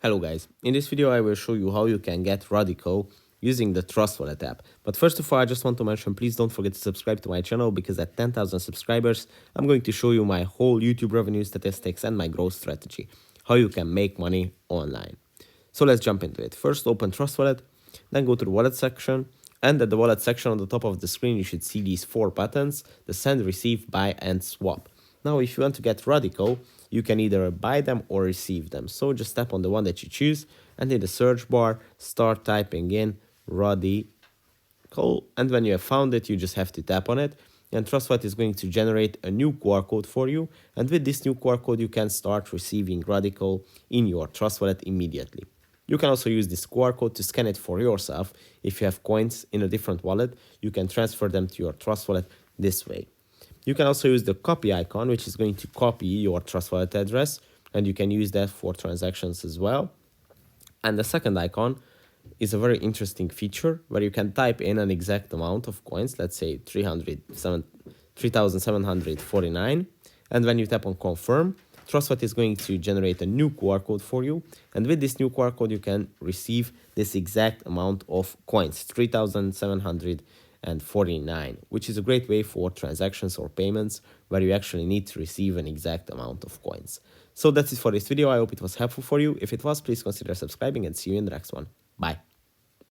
Hello guys, in this video I will show you how you can get Radicle using the Trust Wallet app. But first of all, I just want to mention, please don't forget to subscribe to my channel, because at 10,000 subscribers, I'm going to show you my whole YouTube revenue statistics and my growth strategy, how you can make money online. So let's jump into it. First, open Trust Wallet, then go to the wallet section, and at the wallet section on the top of the screen, you should see these 4 buttons: the send, receive, buy, and swap. Now, if you want to get Radicle, you can either buy them or receive them. So just tap on the one that you choose, and in the search bar, start typing in Radicle. And when you have found it, you just have to tap on it. And Trust Wallet is going to generate a new QR code for you. And with this new QR code, you can start receiving Radicle in your Trust Wallet immediately. You can also use this QR code to scan it for yourself. If you have coins in a different wallet, you can transfer them to your Trust Wallet this way. You can also use the copy icon, which is going to copy your Trust Wallet address, and you can use that for transactions as well. And the second icon is a very interesting feature where you can type in an exact amount of coins, let's say 3,749. And when you tap on confirm, Trust Wallet is going to generate a new QR code for you. And with this new QR code, you can receive this exact amount of coins, 3,749, which is a great way for transactions or payments where you actually need to receive an exact amount of coins. So that's it for this video. I hope it was helpful for you. If it was, please consider subscribing, and see you in the next one. Bye.